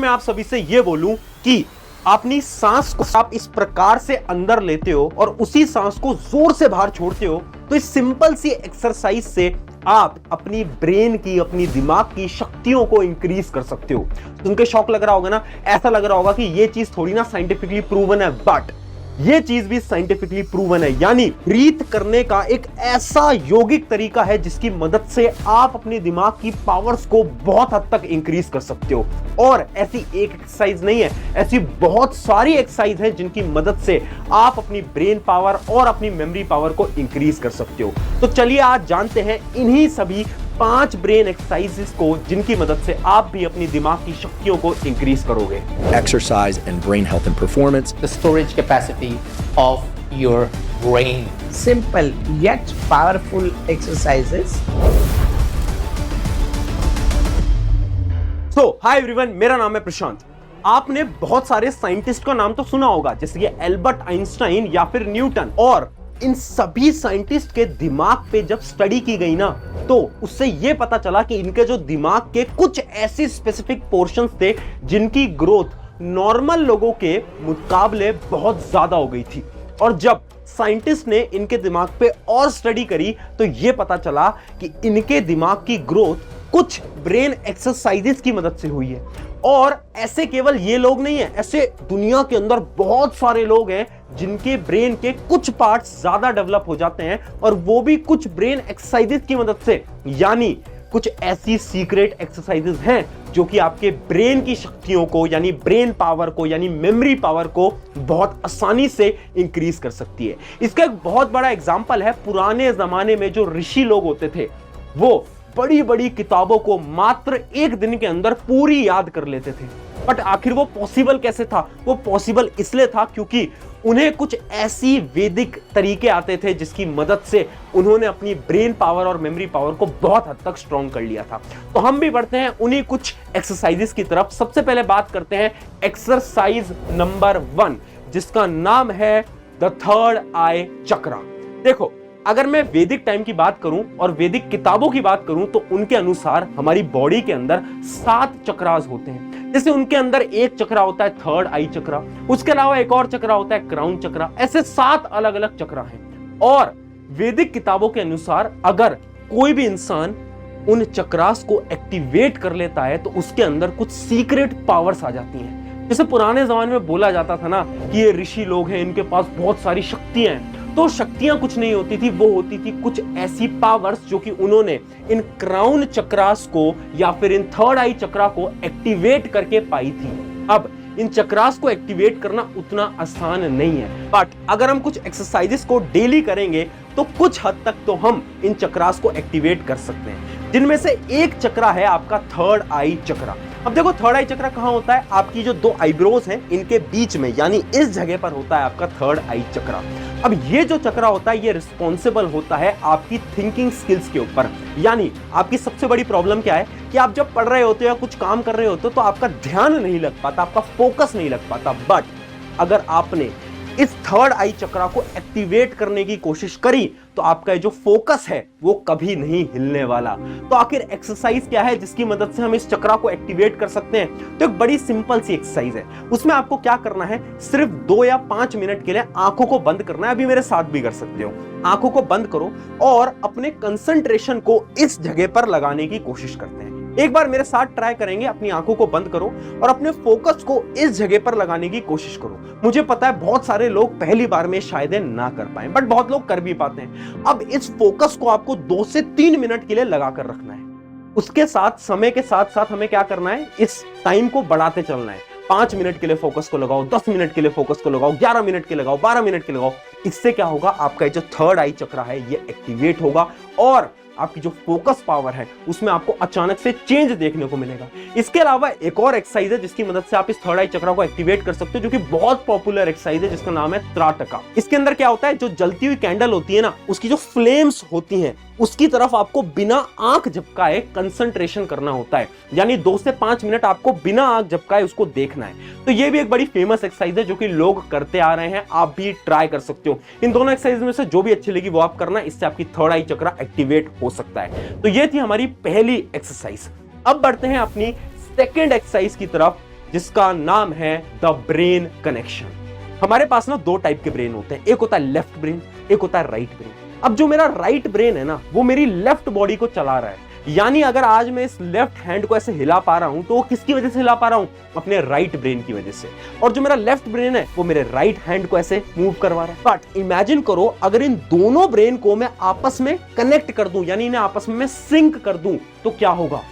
मैं आप सभी से ये बोलूं कि अपनी सांस को आप इस प्रकार से अंदर लेते हो और उसी सांस को जोर से बाहर छोड़ते हो, तो इस सिंपल सी एक्सरसाइज से आप अपनी ब्रेन की, अपनी दिमाग की शक्तियों को इंक्रीज कर सकते हो। सुन के शौक लग रहा होगा ना, ऐसा लग रहा होगा कि ये चीज थोड़ी ना साइंटिफिकली प्रूवन है, बट ये चीज भी साइंटिफिकली प्रूवन है। यानी ब्रीथ करने का एक ऐसा यौगिक तरीका है जिसकी मदद से आप अपने दिमाग की पावर्स को बहुत हद तक इंक्रीज कर सकते हो। और ऐसी एक एक्सरसाइज नहीं है, ऐसी बहुत सारी एक्सरसाइज है जिनकी मदद से आप अपनी ब्रेन पावर और अपनी मेमोरी पावर को इंक्रीज कर सकते हो। तो चलिए आज जानते हैं इन्हीं सभी 5 ब्रेन एक्सरसाइजेस को जिनकी मदद से आप भी अपनी दिमाग की शक्तियों को इंक्रीज करोगे। Exercise and brain health and performance. The storage capacity of your brain. Simple yet powerful exercises. So, hi everyone, मेरा नाम है प्रशांत। आपने बहुत सारे साइंटिस्ट का नाम तो सुना होगा, जैसे कि एल्बर्ट आइंस्टाइन या फिर न्यूटन। और इन सभी साइंटिस्ट के दिमाग पे जब स्टडी की गई ना, तो उससे यह पता चला कि इनके जो दिमाग के कुछ ऐसे स्पेसिफिक पोर्शंस थे जिनकी ग्रोथ नॉर्मल लोगों के मुकाबले बहुत ज्यादा हो गई थी। और जब साइंटिस्ट ने इनके दिमाग पे और स्टडी करी तो यह पता चला कि इनके दिमाग की ग्रोथ कुछ ब्रेन एक्सरसाइजेस की मदद से हुई है। और ऐसे केवल ये लोग नहीं है, ऐसे दुनिया के अंदर बहुत सारे लोग हैं जिनके ब्रेन के कुछ पार्ट्स ज्यादा डेवलप हो जाते हैं, और वो भी कुछ ब्रेन एक्सरसाइजेस की मदद से। यानी कुछ ऐसी सीक्रेट एक्सरसाइजेस हैं जो कि आपके ब्रेन की शक्तियों को, यानी ब्रेन पावर को, यानी मेमोरी पावर को बहुत आसानी से इंक्रीज कर सकती है। इसका एक बहुत बड़ा एग्जांपल है, पुराने जमाने में जो ऋषि लोग होते थे वो बड़ी बड़ी किताबों को मात्र एक दिन के अंदर पूरी याद कर लेते थे। बट आखिर वो पॉसिबल कैसे था? वो पॉसिबल इसलिए था क्योंकि उन्हें कुछ ऐसी वैदिक तरीके आते थे जिसकी मदद से उन्होंने अपनी ब्रेन पावर और मेमोरी पावर को बहुत हद तक स्ट्रॉन्ग कर लिया था। तो हम भी बढ़ते हैं उन्हीं कुछ एक्सरसाइजेस की तरफ। सबसे पहले बात करते हैं एक्सरसाइज नंबर 1, जिसका नाम है द थर्ड आई चक्रा। देखो, अगर मैं वैदिक टाइम की बात करूं और वैदिक किताबों की बात करूं तो उनके अनुसार हमारी बॉडी के अंदर 7 चक्रास होते हैं। जैसे उनके अंदर एक चक्रा होता है थर्ड आई चक्रा, उसके अलावा एक और चक्रा होता है क्राउन चक्रा। ऐसे 7 अलग अलग चक्रा हैं। और वैदिक किताबों के अनुसार अगर कोई भी इंसान उन चक्रास को एक्टिवेट कर लेता है तो उसके अंदर कुछ सीक्रेट पावर्स आ जाती हैं। जैसे पुराने जमाने में बोला जाता था ना कि ये ऋषि लोग हैं, इनके पास बहुत सारी शक्तियां हैं। तो शक्तियां कुछ नहीं होती थी, वो होती थी कुछ ऐसी पावर्स जो कि उन्होंने इन क्राउन चक्रास को या फिर इन थर्ड आई चक्रा को एक्टिवेट करके पाई थी। अब इन चक्रास को एक्टिवेट करना उतना आसान नहीं है, बट अगर हम कुछ एक्सरसाइजेस को डेली करेंगे तो कुछ हद तक तो हम इन चक्रास को एक्टिवेट कर सकते हैं। जिनमें से एक चक्रा है आपका थर्ड आई चक्रा। अब देखो, थर्ड आई चक्रा कहां होता है? आपकी जो 2 आईब्रोज हैं इनके बीच में, यानी इस जगह पर होता है आपका थर्ड आई चक्रा। अब ये जो चक्रा होता है ये रिस्पॉन्सिबल होता है आपकी थिंकिंग स्किल्स के ऊपर। यानी आपकी सबसे बड़ी प्रॉब्लम क्या है कि आप जब पढ़ रहे होते हो या कुछ काम कर रहे होते हो तो आपका ध्यान नहीं लग पाता, आपका फोकस नहीं लग पाता। बट अगर आपने इस थर्ड आई चक्रा को एक्टिवेट करने की कोशिश करी तो आपका जो फोकस है वो कभी नहीं हिलने वाला। तो आखिर एक्सरसाइज क्या है जिसकी मदद से हम इस चक्रा को एक्टिवेट कर सकते हैं? तो एक बड़ी सिंपल सी एक्सरसाइज है। उसमें आपको क्या करना है, सिर्फ 2 या 5 मिनट के लिए आंखों को बंद करना है। अभी मेरे साथ भी कर सकते हो। आंखों को बंद करो और अपने कंसंट्रेशन को इस जगह पर लगाने की कोशिश करते हैं। एक बार मेरे साथ ट्राई करेंगे। अपनी आंखों को बंद करो और अपने फोकस को इस जगह पर लगाने की कोशिश करो। मुझे पता है बहुत सारे लोग पहली बार में शायद ना कर पाए, बट बहुत लोग कर भी पाते हैं। अब इस फोकस को आपको 2 से 3 मिनट के लिए लगाकर रखना है। उसके साथ समय के साथ साथ हमें क्या करना है, इस टाइम को बढ़ाते चलना है। 5 मिनट के लिए फोकस को लगाओ, 10 मिनट के लिए फोकस को लगाओ, 11 मिनट के लगाओ, 12 मिनट के लगाओ। इससे क्या होगा, आपका जो थर्ड आई चक्रा है ये एक्टिवेट होगा और आपकी जो फोकस पावर है उसमें आपको अचानक से चेंज देखने को मिलेगा। इसके अलावा एक और एक्सरसाइज है जिसकी मदद से आप इस थर्ड आई चक्रा को एक्टिवेट कर सकते हो, जो कि बहुत पॉपुलर एक्सरसाइज है, जिसका नाम है त्राटका। इसके अंदर क्या होता है, जो जलती हुई कैंडल होती है ना, उसकी जो फ्लेम्स होती हैं उसकी तरफ आपको बिना आंख झपकाए कंसंट्रेशन करना होता है। यानी 2 से 5 मिनट आपको बिना आंख झपकाए उसको देखना है। तो ये भी एक बड़ी फेमस एक्सरसाइज है जो कि लोग करते आ रहे हैं, आप भी ट्राई कर सकते हो। इन दोनों एक्सरसाइज में से जो भी अच्छी लगी वो आप करना, इससे आपकी थर्ड आई चक्रा एक्टिवेट हो सकता है। तो ये थी हमारी पहली एक्सरसाइज। अब बढ़ते हैं अपनी सेकेंड एक्सरसाइज की तरफ, जिसका नाम है द ब्रेन कनेक्शन। हमारे पास ना दो टाइप के ब्रेन होते हैं, एक होता है लेफ्ट ब्रेन, एक होता है राइट ब्रेन। अब जो मेरा राइट ब्रेन है ना, वो मेरी लेफ्ट बॉडी को चला रहा है। यानी अगर आज मैं इस लेफ्ट हैंड को ऐसे हिला पा रहा हूं तो वो किसकी वजह से हिला पा रहा हूं? अपने राइट ब्रेन की वजह से। और जो मेरा लेफ्ट ब्रेन है वो मेरे राइट हैंड को ऐसे मूव करवा रहा है। बट इमेजिन करो अगर इन दोनों ब्रेन को मैं आपस में कनेक्ट कर दूं, यानी इन्हें आपस में सिंक कर दूं, तो क्या होगा?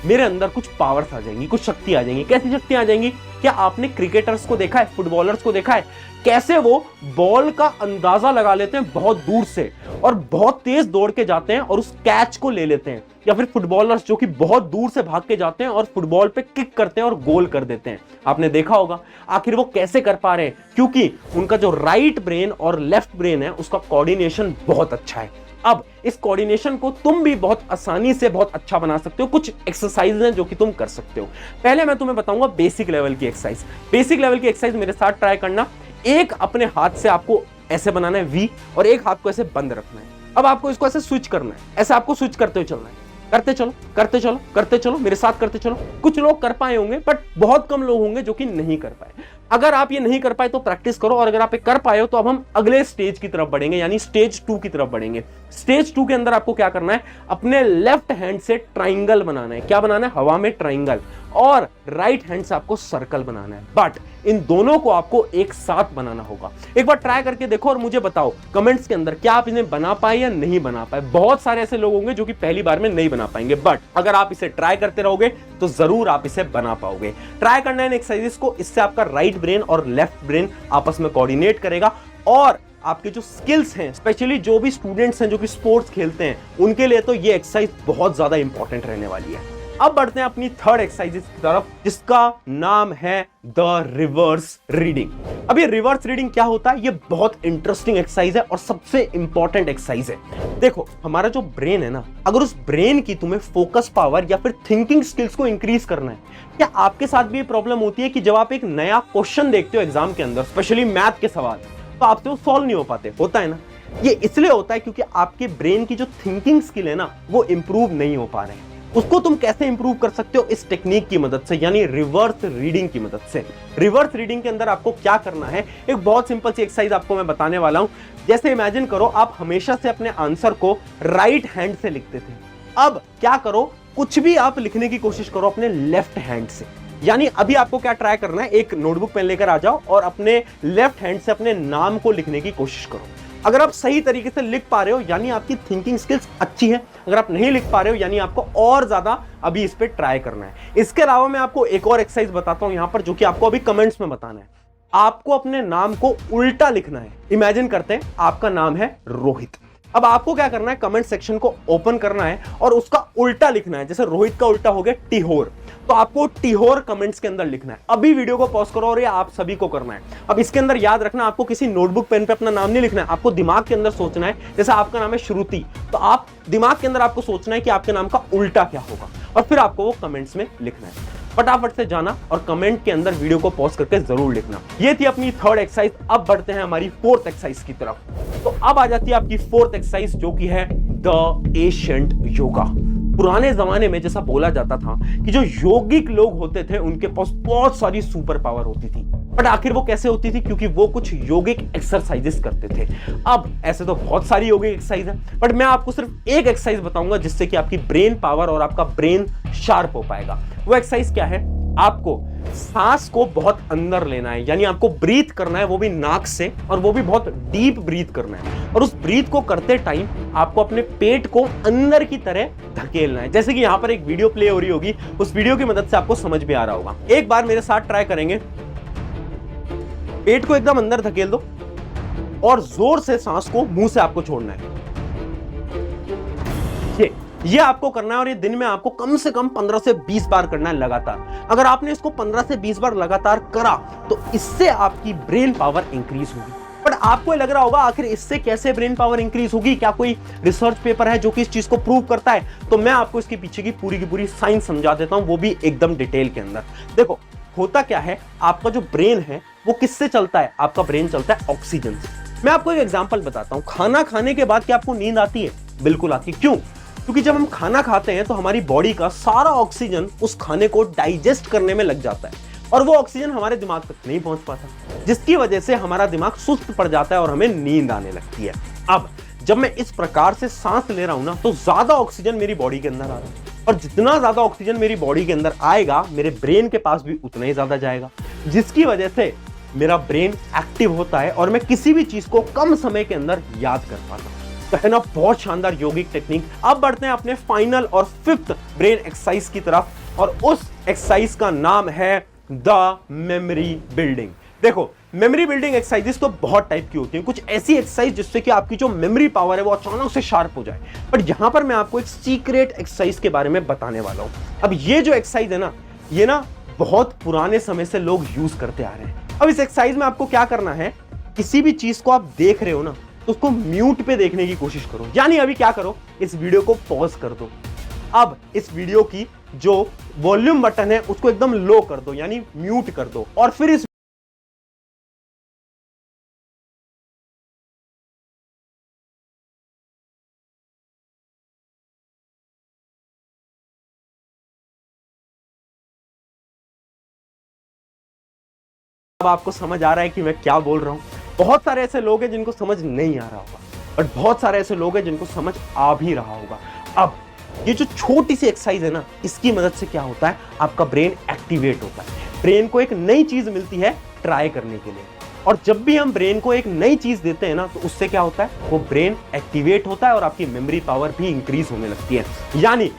मेरे अंदर कुछ पावर्स आ जाएंगी, कुछ शक्ति आ जाएंगी। कैसी शक्ति आ जाएंगी? क्या आपने क्रिकेटर्स को देखा है, फुटबॉलर्स को देखा है, कैसे वो बॉल का अंदाजा लगा लेते हैं बहुत दूर से और बहुत तेज दौड़ के जाते हैं और उस कैच को ले लेते हैं। या फिर फुटबॉलर्स जो कि बहुत दूर से भाग के जाते हैं और फुटबॉल पे किक करते हैं और गोल कर देते हैं। आपने देखा होगा। आखिर वो कैसे कर पा रहे हैं? क्योंकि उनका जो राइट ब्रेन और लेफ्ट ब्रेन है उसका कोऑर्डिनेशन बहुत अच्छा है। अब इस कोऑर्डिनेशन को तुम भी बहुत आसानी से बहुत अच्छा बना सकते हो। कुछ एक्सरसाइज हैं जो कि तुम कर सकते हो। पहले मैं तुम्हें बताऊंगा बेसिक लेवल की एक्सरसाइज। बेसिक लेवल की एक्सरसाइज मेरे साथ ट्राई करना। एक अपने हाथ से आपको ऐसे बनाना है वी और एक हाथ को ऐसे बंद रखना है। अब आपको इसको ऐसे स्विच करना है, ऐसे आपको स्विच करते हुए चलना है। करते चलो करते चलो करते चलो, मेरे साथ करते चलो। कुछ लोग कर पाए होंगे बट बहुत कम लोग होंगे जो कि नहीं कर पाए। अगर आप ये नहीं कर पाए तो प्रैक्टिस करो, और अगर आप ये कर पाए हो तो अब हम अगले स्टेज की तरफ बढ़ेंगे, यानी स्टेज 2 की तरफ बढ़ेंगे। स्टेज 2 के अंदर आपको क्या करना है? अपने लेफ्ट हैंड से ट्राइंगल बनाना है। क्या बनाना है? हवा में ट्राइंगल। और राइट हैंड से आपको सर्कल बनाना है। बट इन दोनों को आपको एक साथ बनाना होगा। एक बार ट्राई करके देखो और मुझे बताओ कमेंट्स के अंदर, क्या आप इन्हें बना पाए या नहीं बना पाए। बहुत सारे ऐसे लोग होंगे जो कि पहली बार में नहीं बना पाएंगे, बट अगर आप इसे ट्राई करते रहोगे तो जरूर आप इसे बना पाओगे। ट्राई करना है इन एक्सरसाइजेस को, इससे आपका राइट ब्रेन और लेफ्ट ब्रेन आपस में कोऑर्डिनेट करेगा और आपके जो स्किल्स हैं, स्पेशली जो भी स्टूडेंट्स हैं जो कि स्पोर्ट्स खेलते हैं, उनके लिए तो ये एक्सरसाइज बहुत ज्यादा इंपॉर्टेंट रहने वाली है। अब बढ़ते हैं अपनी थर्ड एक्सरसाइज की तरफ, जिसका नाम है द रिवर्स रीडिंग। अब ये रिवर्स रीडिंग क्या होता है? ये बहुत इंटरेस्टिंग एक्सरसाइज है और सबसे इंपॉर्टेंट एक्सरसाइज है। देखो, हमारा जो ब्रेन है ना, अगर उस ब्रेन की तुम्हें फोकस पावर या फिर थिंकिंग स्किल्स को इंक्रीज करना है, क्या आपके साथ भी ये प्रॉब्लम होती है कि जब आप एक नया क्वेश्चन देखते हो एग्जाम के अंदर, स्पेशली मैथ के सवाल, तो आपसे वो सॉल्व नहीं हो पाते? होता है ना। ये इसलिए होता है क्योंकि आपके ब्रेन की जो थिंकिंग स्किल है ना, वो इंप्रूव नहीं हो पा रहे हैं। उसको तुम कैसे इंप्रूव कर सकते हो? इस टेक्निक की मदद से, यानी रिवर्स रीडिंग की मदद से। रिवर्स रीडिंग के अंदर आपको क्या करना है? एक बहुत सिंपल सी एक्सरसाइज आपको मैं बताने वाला हूं। जैसे इमेजिन करो आप हमेशा से अपने आंसर को राइट हैंड से लिखते थे। अब क्या करो, कुछ भी आप लिखने की कोशिश करो अपने लेफ्ट हैंड से। यानी अभी आपको क्या ट्राई करना है? एक नोटबुक पेन लेकर आ जाओ और अपने लेफ्ट हैंड से अपने नाम को लिखने की कोशिश करो। अगर आप सही तरीके से लिख पा रहे हो यानी आपकी थिंकिंग स्किल्स अच्छी है। अगर आप नहीं लिख पा रहे हो यानी आपको और ज्यादा अभी इस पे ट्राई करना है। इसके अलावा मैं आपको एक और एक्सरसाइज बताता हूं यहां पर, जो कि आपको अभी कमेंट्स में बताना है। आपको अपने नाम को उल्टा लिखना है। इमेजिन करते हैं आपका नाम है रोहित। अब आपको क्या करना है? कमेंट सेक्शन को ओपन करना है और उसका उल्टा लिखना है। जैसे रोहित का उल्टा हो गया टिहोर, तो आपको टिहोर कमेंट्स के अंदर लिखना है। अभी वीडियो को पॉज करो और ये आप सभी को करना है। अब इसके अंदर याद रखना, आपको किसी नोटबुक पेन पे अपना नाम नहीं लिखना है, आपको दिमाग के अंदर सोचना है। जैसे आपका नाम है श्रुति, तो आप दिमाग के अंदर आपको सोचना है कि आपके नाम का उल्टा क्या होगा और फिर आपको वो कमेंट्स में लिखना है। फटाफट से जाना और कमेंट के अंदर वीडियो को पॉज करके जरूर लिखना। ये थी अपनी थर्ड एक्सरसाइज। अब बढ़ते हैं हमारी फोर्थ एक्सरसाइज की तरफ। तो अब आ जाती है आपकी फोर्थ एक्सरसाइज, जो कि है द एशिएंट योगा। पुराने जमाने में जैसा बोला जाता था कि जो योगिक लोग होते थे उनके पास बहुत सारी सुपर पावर होती थी, बट आखिर वो कैसे होती थी? क्योंकि वो कुछ योगिक एक्सरसाइजेस करते थे। अब ऐसे तो बहुत सारी योगिक एक्सरसाइज है, बट मैं आपको सिर्फ एक एक्सरसाइज बताऊंगा जिससे कि आपकी ब्रेन पावर और आपका ब्रेन शार्प हो पाएगा। वो एक्सरसाइज क्या है? आपको सांस को बहुत अंदर लेना है, यानी आपको ब्रीथ करना है, वो भी नाक से, और वो भी बहुत डीप ब्रीथ करना है। और उस ब्रीथ को करते टाइम आपको अपने पेट को अंदर की तरह धकेलना है। जैसे कि यहां पर एक वीडियो प्ले हो रही होगी, उस वीडियो की मदद से आपको समझ में आ रहा होगा। एक बार मेरे साथ ट्राई करेंगे। पेट को एकदम अंदर धकेल दो और जोर से सांस को मुंह से आपको छोड़ना है। ये आपको करना है और ये दिन में आपको कम से कम 15 से 20 बार करना है लगातार। अगर आपने इसको 15 से 20 बार लगातार करा तो इससे आपकी ब्रेन पावर इंक्रीज होगी। बट आपको लग रहा होगा आखिर इससे कैसे ब्रेन पावर इंक्रीज होगी? क्या कोई रिसर्च पेपर है जो कि इस चीज को प्रूव करता है? तो मैं आपको इसके पीछे की पूरी साइंस समझा देता हूं, वो भी एकदम डिटेल के अंदर। देखो, होता क्या है, आपका जो ब्रेन है वो किससे चलता है? आपका ब्रेन चलता है ऑक्सीजन से। मैं आपको एक एग्जांपल बताता हूं। खाना खाने के बाद क्या आपको नींद आती है? बिल्कुल आती है। क्यों? क्योंकि जब हम खाना खाते हैं तो हमारी बॉडी का सारा ऑक्सीजन उस खाने को डाइजेस्ट करने में लग जाता है और वो ऑक्सीजन हमारे दिमाग तक नहीं पहुंच पाता, जिसकी वजह से हमारा दिमाग सुस्त पड़ जाता है और हमें नींद आने लगती है। अब जब मैं इस प्रकार से सांस ले रहा हूं ना, तो ज्यादा ऑक्सीजन मेरी बॉडी के अंदर आ रहा है, और जितना ज्यादा ऑक्सीजन मेरी बॉडी के अंदर आएगा, मेरे ब्रेन के पास भी उतना ही ज्यादा जाएगा, जिसकी वजह से मेरा ब्रेन एक्टिव होता है और मैं किसी भी चीज को कम समय के अंदर याद कर पाता हूं। तो है ना बहुत शानदार योगिक टेक्निक। अब बढ़ते हैं अपने फाइनल और फिफ्थ ब्रेन एक्सरसाइज की तरफ, और उस एक्सरसाइज का नाम है द मेमोरी बिल्डिंग। देखो, मेमोरी बिल्डिंग एक्सरसाइजेस तो बहुत टाइप की होती हैं, कुछ ऐसी एक्सरसाइज जिससे कि आपकी जो मेमोरी पावर है वो अचानक से शार्प हो जाए, बट यहां पर मैं आपको एक सीक्रेट एक्सरसाइज के बारे में बताने वाला हूं। अब ये जो एक्सरसाइज है ना, ये ना बहुत पुराने समय से लोग यूज करते आ रहे हैं। अब इस एक्सरसाइज में आपको क्या करना है, किसी भी चीज को आप देख रहे हो ना, तो उसको म्यूट पे देखने की कोशिश करो। यानी अभी क्या करो, इस वीडियो को पॉज कर दो, अब इस वीडियो की जो वॉल्यूम बटन है उसको एकदम लो कर दो, यानी म्यूट कर दो, और फिर इस अब आपको समझ आ रहा है कि मैं क्या बोल रहा हूं। बहुत सारे ऐसे लोग हैं जिनको समझ नहीं आ रहा होगा, बट बहुत सारे ऐसे लोग हैं जिनको समझ आ भी रहा होगा। अब ये जो छोटी सी एक्सरसाइज है ना, इसकी मदद से क्या होता है, आपका ब्रेन एक्टिवेट होता है। ब्रेन को एक नई चीज मिलती है ट्राई करने के लिए, और जब भी हम ब्रेन को एक नई चीज देते हैं ना, तो उससे क्या होता है, वो ब्रेन एक्टिवेट होता है और आपकी मेमोरी पावर भी इंक्रीज होने लगती है। यानी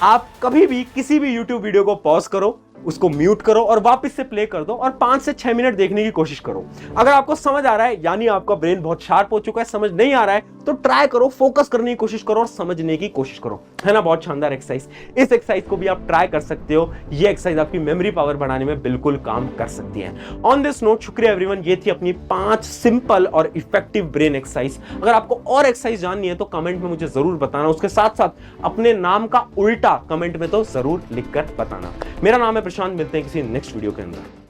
आप कभी भी किसी भी YouTube वीडियो को पॉज करो, उसको म्यूट करो और वापस से प्ले कर दो, और 5 से 6 मिनट देखने की कोशिश करो। अगर आपको समझ आ रहा है, यानी आपका ब्रेन बहुत शार्प हो चुका है, समझ नहीं आ रहा है, तो ट्राई करो, फोकस करने की कोशिश करो और समझने की कोशिश करो। है ना बहुत शानदार एक्सरसाइज। इस एक्सरसाइज को भी आप ट्राई कर सकते हो। ये एक्सरसाइज आपकी मेमोरी पावर बढ़ाने में बिल्कुल काम कर सकती है। ऑन दिस नोट, शुक्रिया एवरीवन, ये थी अपनी 5 सिंपल और इफेक्टिव ब्रेन एक्सरसाइज। अगर आपको और एक्सरसाइज जाननी है तो कमेंट में मुझे जरूर बताना, उसके साथ साथ अपने नाम का उल्टा कमेंट में तो जरूर लिखकर बताना। मेरा नाम है प्रशांत, मिलते हैं किसी नेक्स्ट वीडियो के अंदर।